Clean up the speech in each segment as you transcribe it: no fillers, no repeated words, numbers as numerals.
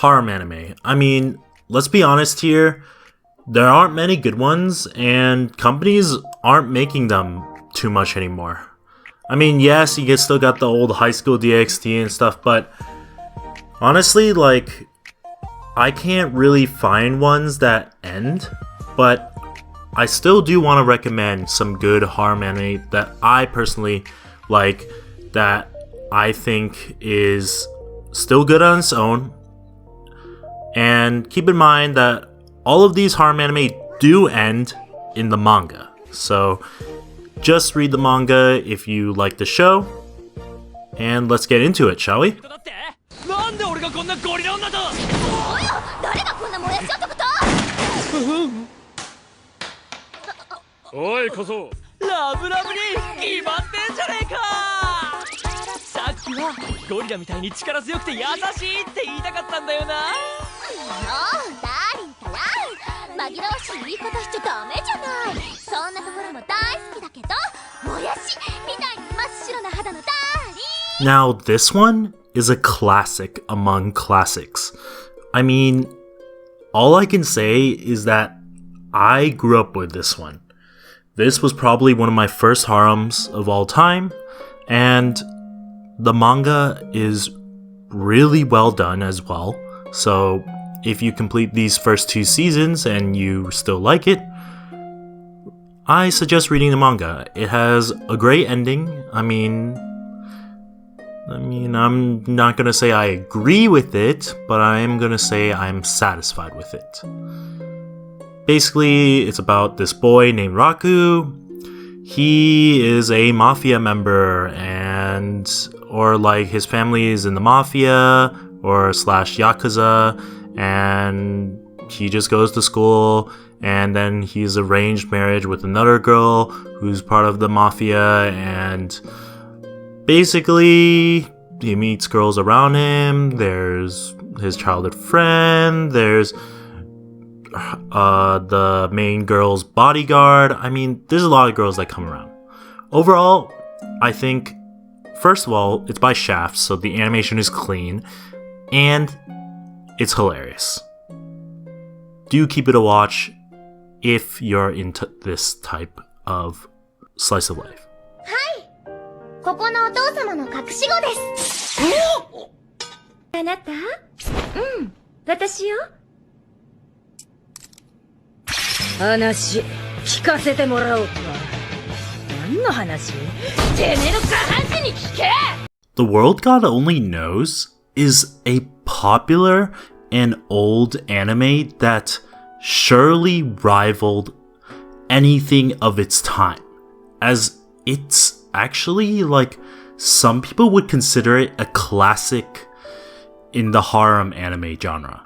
Harem anime. I mean, let's be honest here. There aren't many good ones, and companies aren't making them too much anymore. I mean, yes, you still got the old High School DxD and stuff, but honestly, like, I can't really find ones that end, but I still do want to recommend some good harem anime that I personally like, that I think is still good on its own. And keep in mind that all of these harem anime do end in the manga, so just read the manga if you like the show, and let's get into it, shall we? おいこそラブラブに決まってんじゃねえか。さっきはゴリラみたいに力強くて優しいって言いたかったんだよな。もうダーリンたら紛らわしい言い方しちゃダメじゃない。そんなところも大好きだけど、もやしみたいに真っ白な肌のダーリン。 Now this one is a classic among classics. I mean, all I can say is that I grew up with this one. This was probably one of my first harems of all time, and the manga is really well done as well. So if you complete these first 2 seasons and you still like it, I suggest reading the manga. It has a great ending. I mean, I'm not gonna say I agree with it, but I am gonna say I'm satisfied with it. Basically, it's about this boy named Raku. He is a mafia member, or like his family is in the mafia or slash yakuza, and he just goes to school, and then he's arranged marriage with another girl who's part of the mafia, and basically he meets girls around him. There's his childhood friend, there's the main girl's bodyguard. I mean, there's a lot of girls that come around. Overall, I think, first of all, it's by Shaft, so the animation is clean, and it's hilarious. Do keep it a watch if you're into this type of slice of life. はい、ここのお父様の隠し子です。あなた？うん、私よ。話聞かせてもらおうか。何の話？てめえの下半身に聞け！ The World God Only Knows is a popular and old anime that surely rivaled anything of its time, as it's actually, like, some people would consider it a classic in the harem anime genre.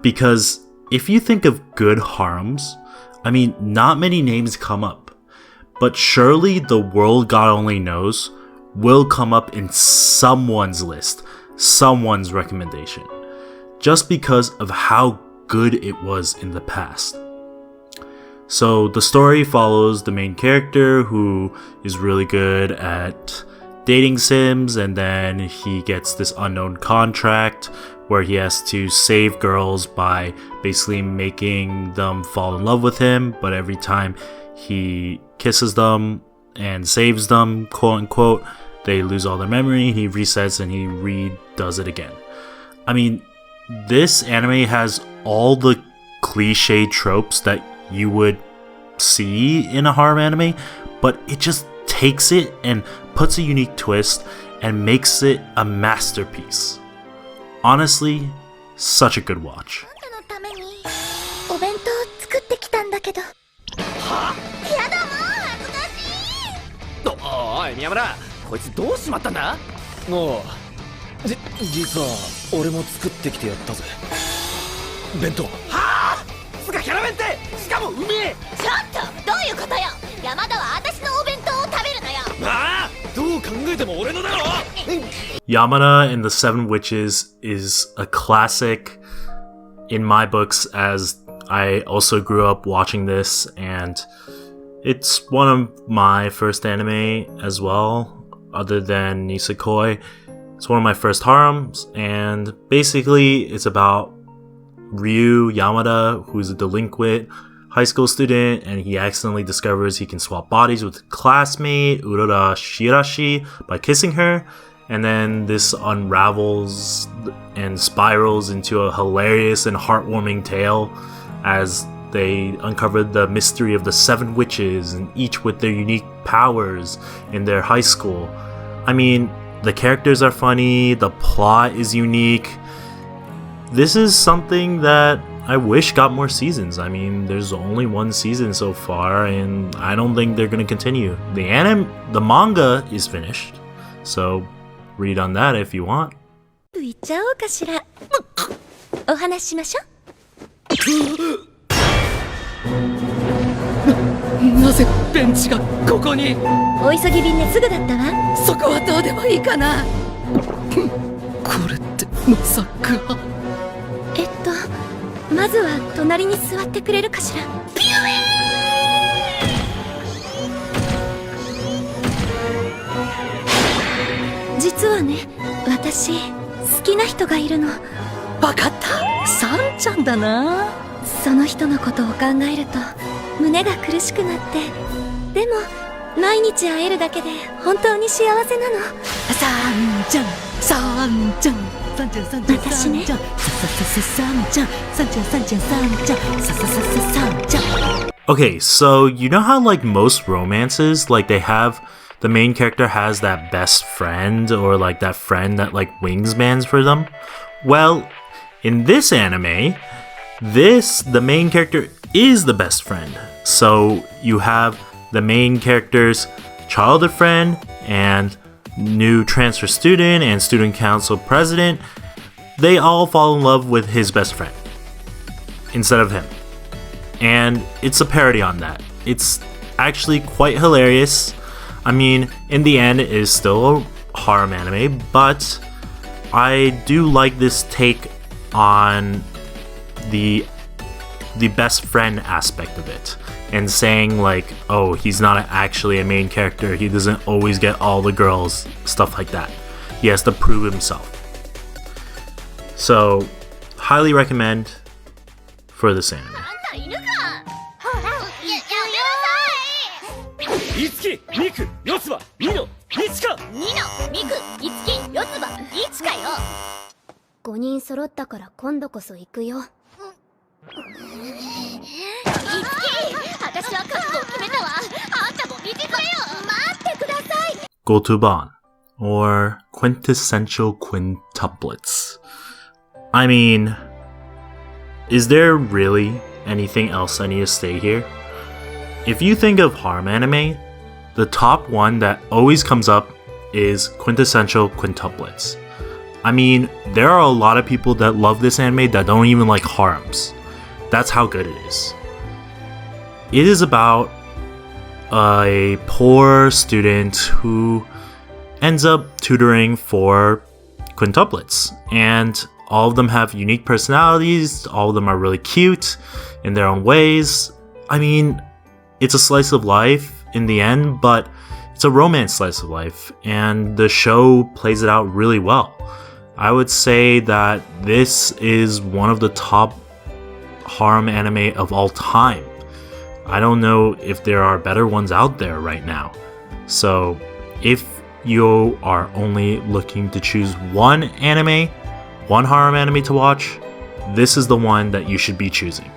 Because if you think of good harems, I mean, not many names come up, but surely The World God Only Knows will come up in someone's list, someone's recommendation, just because of how good it was in the past. So the story follows the main character, who is really good at dating sims, and then he gets this unknown contract where he has to save girls by basically making them fall in love with him, but every time he kisses them and saves them, quote unquote, they lose all their memory, he resets and he redoes it again. I mean, this anime has all the cliche tropes that you would see in a harem anime, but it just takes it and puts a unique twist and makes it a masterpiece. Honestly, such a good watch. あんたのためにお弁当作ってきたんだけど。は？やだもう恥ずかしい。おい宮村、こいつどうしまったんだ？おう、実は俺も作ってきてやったぜ。弁当。はあ？つかキャラ弁ってしかもうめえ。ちょっとどういうことよ。山田は私のお弁当を食べるのよ。ああ、どう考えても俺のだろ。Yamada and the Seven Witches is a classic in my books, as I also grew up watching this, and it's one of my first anime as well, other than Nisekoi. It's one of my first harems, and basically it's about Ryu Yamada, who's a delinquent high school student, and he accidentally discovers he can swap bodies with a classmate, Urora Shirashi, by kissing her. And then this unravels and spirals into a hilarious and heartwarming tale as they uncover the mystery of the 7 witches, and each with their unique powers in their high school. I mean, the characters are funny, the plot is unique. This is something that I wish got more seasons. I mean, there's only 1 season so far, and I don't think they're gonna continue. The manga is finished, so read on that if you want. 言っちゃおうかしら。お話ししましょう。なぜベンチがここに？お急ぎ便ですぐだったわ。そこはどうでもいいかな。これってまさか。まずは隣に座ってくれるかしら。実はね、私好きな人がいるの。わかった、サンちゃんだな。その人のことを考えると胸が苦しくなって、でも毎日会えるだけで本当に幸せなの。サンちゃん、サンちゃん、サンちゃん、サンちゃん、私ね。サンちゃん、サンちゃん、サンちゃん、サンちゃん、サンちゃん。Okay, so you know how like most romances, like they have the main character has that best friend or like that friend that like wingsmans for them? Well, in this anime, the main character is the best friend. So you have the main character's childhood friend and new transfer student and student council president. They all fall in love with his best friend instead of him. And it's a parody on that. It's actually quite hilarious. I mean, in the end, it is still a harem anime, but I do like this take on the best friend aspect of it, and saying like, oh, he's not actually a main character, he doesn't always get all the girls, stuff like that. He has to prove himself. So, highly recommend for this anime. いつき、みく、よつば、みの、いちか。みの、みく、いつき、よつば、いちかよ。5人揃ったから今度こそ行くよ。いつき、私は覚悟を決めたわ。あんたも見てくれよ。待ってください。Gotoban, or quintessential quintuplets. I mean, is there really anything else I need to say here? If you think of harem anime, the top one that always comes up is quintessential quintuplets. I mean, there are a lot of people that love this anime that don't even like harems. That's how good it is. It is about a poor student who ends up tutoring for quintuplets, and all of them have unique personalities, all of them are really cute in their own ways. I mean, it's a slice of life in the end, but it's a romance slice of life, and the show plays it out really well. I would say that this is one of the top harem anime of all time. I don't know if there are better ones out there right now. So if you are only looking to choose one harem anime to watch, this is the one that you should be choosing.